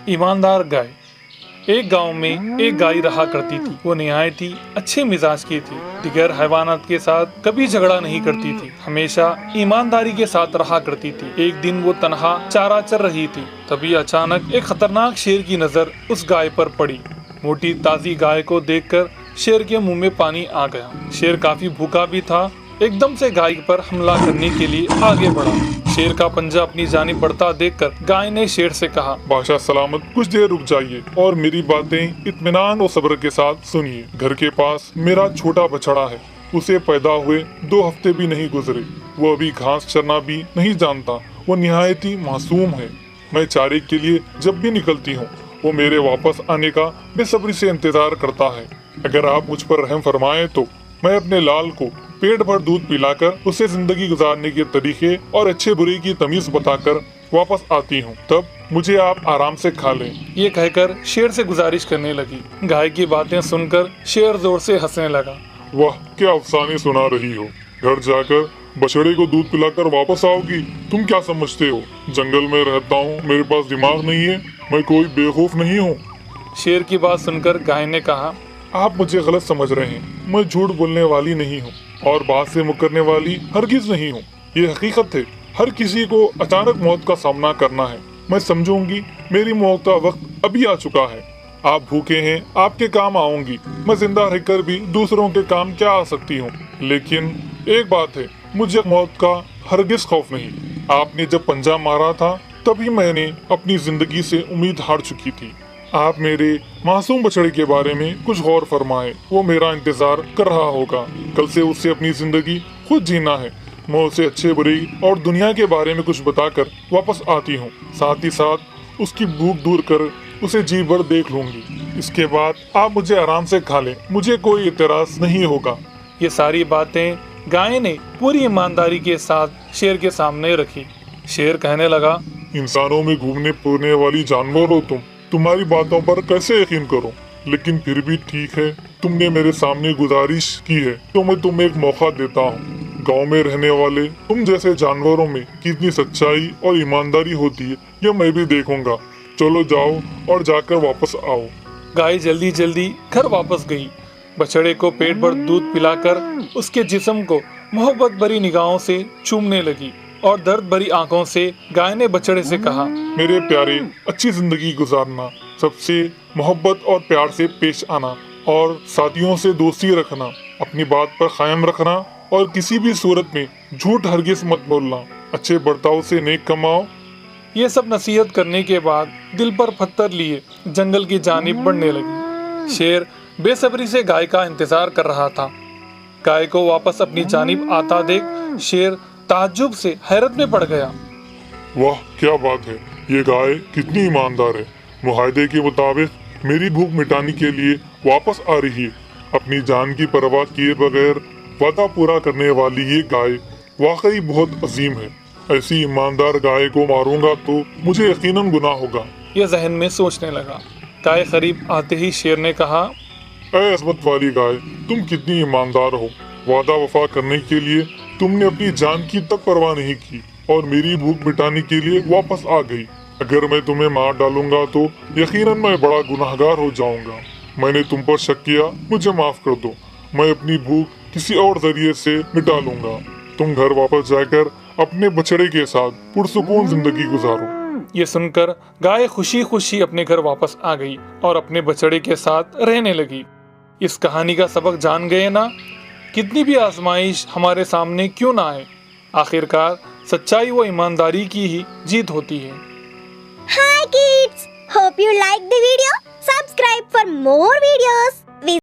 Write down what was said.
ईमानदार गाय। एक गांव में एक गाय रहा करती थी। वो निहायत ही अच्छे मिजाज की थी। दिगर हैवानात के साथ कभी झगड़ा नहीं करती थी, हमेशा ईमानदारी के साथ रहा करती थी। एक दिन वो तनहा चारा चर रही थी, तभी अचानक एक खतरनाक शेर की नजर उस गाय पर पड़ी। मोटी ताजी गाय को देखकर शेर के मुंह में पानी आ गया। शेर काफी भूखा भी था। एकदम से गाय पर हमला करने के लिए आगे बढ़ा। शेर का पंजा अपनी जानिब बढ़ता देखकर गाय ने शेर से कहा, बादशाह सलामत, कुछ देर रुक जाइए और मेरी बातें इत्मीनान और सब्र के साथ सुनिए। घर के पास मेरा छोटा बछड़ा है। उसे पैदा हुए 2 हफ्ते भी नहीं गुजरे। वो अभी घास चरना भी नहीं जानता। वो निहायत ही मासूम है। मैं चारे के लिए जब भी निकलती हूँ, वो मेरे वापस आने का बेसब्री से इंतजार करता है। अगर आप मुझ पर रहम फरमाएं तो मैं अपने लाल को पेट भर दूध पिलाकर उसे जिंदगी गुजारने के तरीके और अच्छे बुरे की तमीज बताकर वापस आती हूँ। तब मुझे आप आराम से खा लें। ये कहकर शेर से गुजारिश करने लगी। गाय की बातें सुनकर शेर जोर से हंसने लगा। वाह, क्या अफसाने सुना रही हो। घर जाकर बछड़े को दूध पिलाकर वापस आओगी? तुम क्या समझते हो, जंगल में रहता हूँ, मेरे पास दिमाग नहीं है? मैं कोई बेवकूफ नहीं हूँ। शेर की बात सुनकर गाय ने कहा, आप मुझे गलत समझ रहे हैं। मैं झूठ बोलने वाली नहीं हूँ और बात से मुकरने वाली हरगिज नहीं हूँ। ये हकीकत है। हर किसी को अचानक मौत का सामना करना है। मैं समझूंगी मेरी मौत का वक्त अभी आ चुका है। आप भूखे हैं, आपके काम आऊंगी। मैं जिंदा रहकर भी दूसरों के काम क्या आ सकती हूँ। लेकिन एक बात है, मुझे मौत का हरगिज खौफ नहीं। आपने जब पंजा मारा था तभी मैंने अपनी जिंदगी से उम्मीद हार चुकी थी। आप मेरे मासूम बछड़े के बारे में कुछ गौर फरमाएं। वो मेरा इंतजार कर रहा होगा। कल से उसे अपनी जिंदगी खुद जीना है। मैं उसे अच्छे बुरे और दुनिया के बारे में कुछ बताकर वापस आती हूँ। साथ ही साथ उसकी भूख दूर कर उसे जी भर देख लूंगी। इसके बाद आप मुझे आराम से खा लें। मुझे कोई इतराज नहीं होगा। ये सारी बातें गाय ने पूरी ईमानदारी के साथ शेर के सामने रखी। शेर कहने लगा, इंसानों में घूमने फिरने वाली जानवर हो तुम। तुम्हारी बातों पर कैसे यकीन करूं? लेकिन फिर भी ठीक है, तुमने मेरे सामने गुजारिश की है तो मैं तुम्हें एक मौका देता हूं। गांव में रहने वाले तुम जैसे जानवरों में कितनी सच्चाई और ईमानदारी होती है, यह मैं भी देखूंगा। चलो जाओ और जाकर वापस आओ। गाय जल्दी जल्दी घर वापस गई। बछड़े को पेट भर दूध पिलाकर उसके जिस्म को मोहब्बत भरी निगाहों से चूमने लगी और दर्द भरी आंखों से गाय ने बछड़े से कहा, मेरे प्यारे, अच्छी जिंदगी गुजारना, सबसे मोहब्बत और प्यार से पेश आना और साथियों से दोस्ती रखना, अपनी बात पर कायम रखना और किसी भी सूरत में झूठ हरगिज मत बोलना, अच्छे बर्ताव से नेक कमाओ। ये सब नसीहत करने के बाद दिल पर पत्थर लिए जंगल की जानिब बढ़ने लगी। शेर बेसब्री से गाय का इंतजार कर रहा था। गाय को वापस अपनी जानिब आता देख शेर ताज्जुब से हैरत में पड़ गया। वाह, क्या बात है। ये गाय कितनी ईमानदार है। मुआहदे के मुताबिक मेरी भूख मिटाने के लिए वापस आ रही है। अपनी जान की परवाह किए बगैर वादा पूरा करने वाली ये गाय वाकई बहुत अजीम है। ऐसी ईमानदार गाय को मारूंगा तो मुझे यकीनन गुनाह होगा। ये जहन में सोचने लगा। गाय करीब आते ही शेर ने कहा, ऐ अज़मत वाली गाय, तुम कितनी ईमानदार हो। वादा वफा करने के लिए तुमने अपनी जान की तक परवाह नहीं की और मेरी भूख मिटाने के लिए वापस आ गई। अगर मैं तुम्हें मार डालूंगा तो यकीनन मैं बड़ा गुनाहगार हो जाऊंगा। मैंने तुम पर शक किया, मुझे माफ कर दो। मैं अपनी भूख किसी और जरिए से मिटा लूंगा। तुम घर वापस जाकर अपने बछड़े के साथ पुरसुकून जिंदगी गुजारो। ये सुनकर गाय खुशी खुशी अपने घर वापस आ गई और अपने बछड़े के साथ रहने लगी। इस कहानी का सबक जान गए ना? कितनी भी आजमाइश हमारे सामने क्यों ना आए, आखिरकार सच्चाई व ईमानदारी की ही जीत होती है। Hi kids, hope you like the video. Subscribe for more videos.